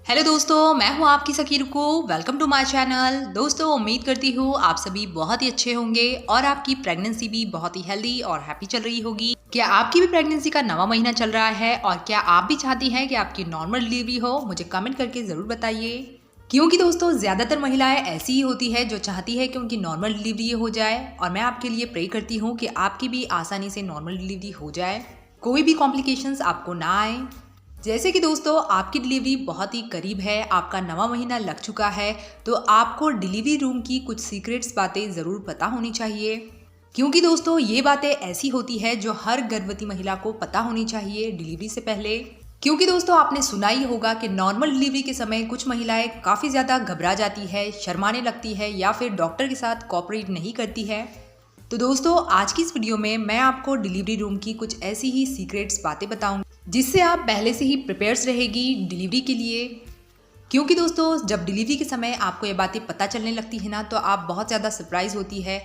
Hello दोस्तों, मैं हूं आपकी सकीर को। Welcome to my channel. दोस्तों, उम्मीद करती हूँ आप सभी बहुत ही अच्छे होंगे और आपकी प्रेगनेंसी भी बहुत ही हेल्दी और हैप्पी चल रही होगी। क्या आपकी भी प्रेगनेंसी का 9वां महीना चल रहा है और क्या आप भी चाहती हैं कि आपकी नॉर्मल डिलीवरी हो? मुझे कमेंट करके ज़रूर बताइए, क्योंकि दोस्तों ज़्यादातर महिलाएं ऐसी ही होती है जो चाहती है कि उनकी नॉर्मल डिलीवरी हो जाए। और मैं आपके लिए प्रे करती हूँ कि आपकी भी आसानी से नॉर्मल डिलीवरी हो जाए, कोई भी कॉम्प्लिकेशंस आपको ना आए। जैसे कि दोस्तों आपकी डिलीवरी बहुत ही करीब है, आपका 9वां महीना लग चुका है, तो आपको डिलीवरी रूम की कुछ सीक्रेट्स बातें ज़रूर पता होनी चाहिए। क्योंकि दोस्तों ये बातें ऐसी होती है जो हर गर्भवती महिला को पता होनी चाहिए डिलीवरी से पहले। क्योंकि दोस्तों आपने सुना ही होगा कि नॉर्मल डिलीवरी के समय कुछ महिलाएं काफ़ी ज़्यादा घबरा जाती है, शर्माने लगती है या फिर डॉक्टर के साथ कोऑपरेट नहीं करती है। तो दोस्तों आज की इस वीडियो में मैं आपको डिलीवरी रूम की कुछ ऐसी ही सीक्रेट्स बातें बताऊंगी जिससे आप पहले से ही प्रिपेयर्स रहेगी डिलीवरी के लिए। क्योंकि दोस्तों जब डिलीवरी के समय आपको ये बातें पता चलने लगती है ना, तो आप बहुत ज़्यादा सरप्राइज होती है,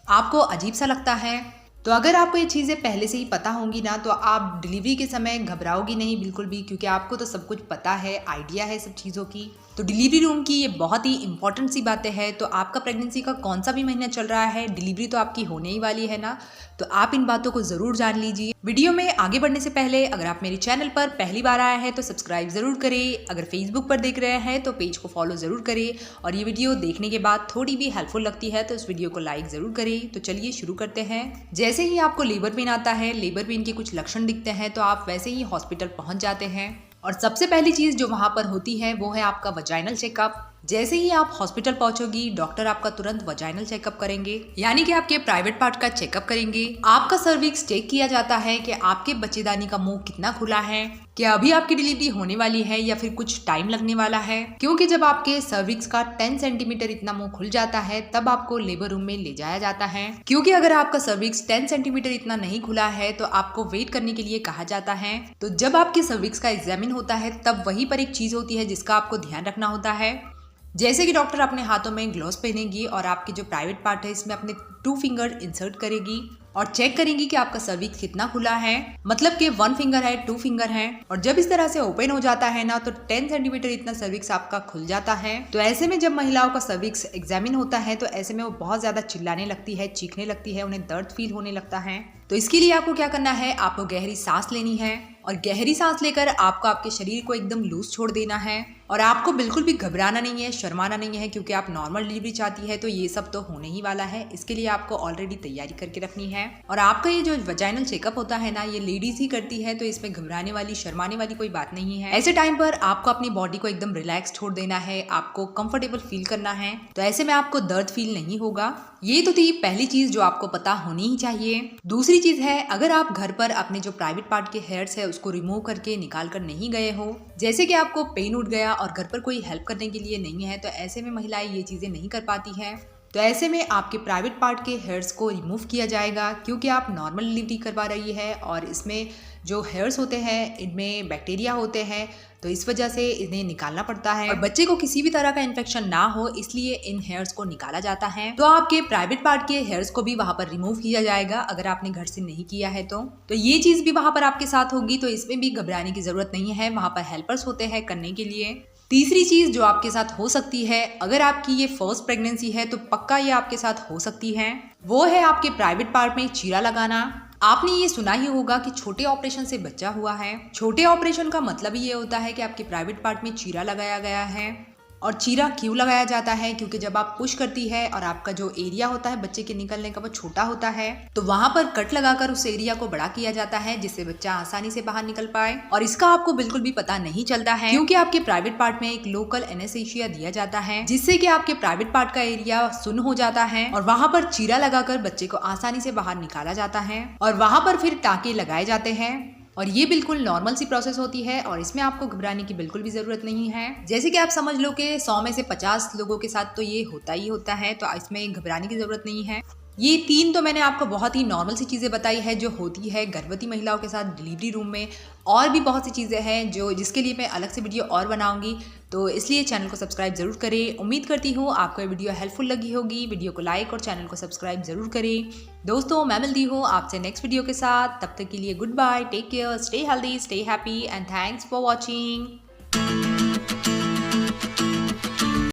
आपको अजीब सा लगता है। तो अगर आपको ये चीज़ें पहले से ही पता होंगी ना, तो आप डिलीवरी के समय घबराओगी नहीं बिल्कुल भी, क्योंकि आपको तो सब कुछ पता है, आइडिया है सब चीज़ों की। तो डिलीवरी रूम की ये बहुत ही इंपॉर्टेंट सी बातें हैं। तो आपका प्रेगनेंसी का कौन सा भी महीना चल रहा है, डिलीवरी तो आपकी होने ही वाली है ना, तो आप इन बातों को ज़रूर जान लीजिए। वीडियो में आगे बढ़ने से पहले अगर आप मेरे चैनल पर पहली बार आए हैं तो सब्सक्राइब ज़रूर करें। अगर फेसबुक पर देख रहे हैं तो पेज को फॉलो ज़रूर करें। और ये वीडियो देखने के बाद थोड़ी भी हेल्पफुल लगती है तो इस वीडियो को लाइक ज़रूर करें। तो चलिए शुरू करते हैं। जैसे ही आपको लेबर पेन आता है, लेबर पेन के कुछ लक्षण दिखते हैं, तो आप वैसे ही हॉस्पिटल पहुँच जाते हैं। और सबसे पहली चीज़ जो वहाँ पर होती है वो है आपका वजाइनल चेकअप। जैसे ही आप हॉस्पिटल पहुंचोगी, डॉक्टर आपका तुरंत वजाइनल चेकअप करेंगे, यानी कि आपके प्राइवेट पार्ट का चेकअप करेंगे। आपका सर्विक्स चेक किया जाता है कि आपके बच्चेदानी का मुंह कितना खुला है, क्या अभी आपकी डिलीवरी होने वाली है या फिर कुछ टाइम लगने वाला है। क्योंकि जब आपके सर्विक्स का 10 सेंटीमीटर इतना मुंह खुल जाता है तब आपको लेबर रूम में ले जाया जाता है। क्योंकि अगर आपका सर्विक्स 10 सेंटीमीटर इतना नहीं खुला है तो आपको वेट करने के लिए कहा जाता है। तो जब आपके सर्विक्स का एग्जामिन होता है तब वहीं पर एक चीज होती है जिसका आपको ध्यान रखना होता है। जैसे कि डॉक्टर अपने हाथों में ग्लव्स पहनेगी और आपके जो प्राइवेट पार्ट है इसमें अपने 2 फिंगर इंसर्ट करेगी और चेक करेंगी कि आपका सर्विक्स कितना खुला है, मतलब कि 1 फिंगर है, 2 फिंगर है। और जब इस तरह से ओपन हो जाता है ना, तो 10 सेंटीमीटर इतना सर्विक्स आपका खुल जाता है। तो ऐसे में जब महिलाओं का सर्विक्स एग्जामिन होता है तो ऐसे में वो बहुत ज्यादा चिल्लाने लगती है, चीखने लगती है, उन्हें दर्द फील होने लगता है। तो इसके लिए आपको क्या करना है, आपको गहरी सांस लेनी है और गहरी सांस लेकर आपको आपके शरीर को एकदम लूज छोड़ देना है। और आपको बिल्कुल भी घबराना नहीं है, शर्माना नहीं है, क्योंकि आप नॉर्मल डिलीवरी चाहती है तो ये सब तो होने ही वाला है। इसके लिए आपको ऑलरेडी तैयारी करके रखनी है। और आपका ये जो वजाइनल चेकअप होता है ना, ये लेडीज ही करती है, तो इसमें घबराने वाली, शर्माने वाली कोई बात नहीं है। ऐसे टाइम पर आपको अपनी बॉडी को एकदम रिलैक्स छोड़ देना है, आपको कंफर्टेबल फील करना है। तो ऐसे में आपको दर्द फील नहीं होगा। ये तो थी पहली चीज जो आपको पता होनी ही चाहिए। दूसरी चीज है, अगर आप घर पर अपने जो प्राइवेट पार्ट के हेयर्स है उसको रिमूव करके निकाल कर नहीं गए हो, जैसे कि आपको पेन उठ गया और घर पर कोई हेल्प करने के लिए नहीं है, तो ऐसे में महिलाएं ये चीजें नहीं कर पाती है। तो ऐसे में आपके प्राइवेट पार्ट के हेयर्स को रिमूव किया जाएगा, क्योंकि आप नॉर्मल डिलीवरी करवा रही है और इसमें जो हेयर्स होते हैं इनमें बैक्टीरिया होते हैं, तो इस वजह से इन्हें निकालना पड़ता है। और बच्चे को किसी भी तरह का इन्फेक्शन ना हो इसलिए इन हेयर्स को निकाला जाता है। तो आपके प्राइवेट पार्ट के हेयर्स को भी वहां पर रिमूव किया जाएगा अगर आपने घर से नहीं किया है तो ये चीज भी वहां पर आपके साथ होगी। तो इसमें भी घबराने की जरूरत नहीं है, वहां पर हेल्पर्स होते हैं करने के लिए। तीसरी चीज जो आपके साथ हो सकती है, अगर आपकी ये फर्स्ट प्रेगनेंसी है तो पक्का ये आपके साथ हो सकती है, वो है आपके प्राइवेट पार्ट में चीरा लगाना। आपने ये सुना ही होगा कि छोटे ऑपरेशन से बच्चा हुआ है। छोटे ऑपरेशन का मतलब ये होता है कि आपके प्राइवेट पार्ट में चीरा लगाया गया है। और चीरा क्यों लगाया जाता है, क्योंकि जब आप पुश करती है और आपका जो एरिया होता है बच्चे के निकलने का वो छोटा होता है, तो वहां पर कट लगाकर उस एरिया को बड़ा किया जाता है जिससे बच्चा आसानी से बाहर निकल पाए। और इसका आपको बिल्कुल भी पता नहीं चलता है, क्योंकि आपके प्राइवेट पार्ट में एक लोकल एनेस्थीसिया दिया जाता है जिससे कि आपके प्राइवेट पार्ट का एरिया सुन्न हो जाता है और वहां पर चीरा लगाकर बच्चे को आसानी से बाहर निकाला जाता है और वहां पर फिर टाँके लगाए जाते हैं। और ये बिल्कुल नॉर्मल सी प्रोसेस होती है और इसमें आपको घबराने की बिल्कुल भी जरूरत नहीं है। जैसे कि आप समझ लो कि 100 में से 50 लोगों के साथ तो ये होता ही होता है, तो इसमें घबराने की जरूरत नहीं है। ये 3 तो मैंने आपको बहुत ही नॉर्मल सी चीज़ें बताई है जो होती है गर्भवती महिलाओं के साथ डिलीवरी रूम में। और भी बहुत सी चीज़ें हैं जिसके लिए मैं अलग से वीडियो और बनाऊंगी, तो इसलिए चैनल को सब्सक्राइब जरूर करें। उम्मीद करती हूँ आपको ये वीडियो हेल्पफुल लगी होगी। वीडियो को लाइक और चैनल को सब्सक्राइब जरूर करें। दोस्तों मैं मिलती हूँ आपसे नेक्स्ट वीडियो के साथ, तब तक के लिए goodbye, take care, stay healthy, stay happy and thanks for watching.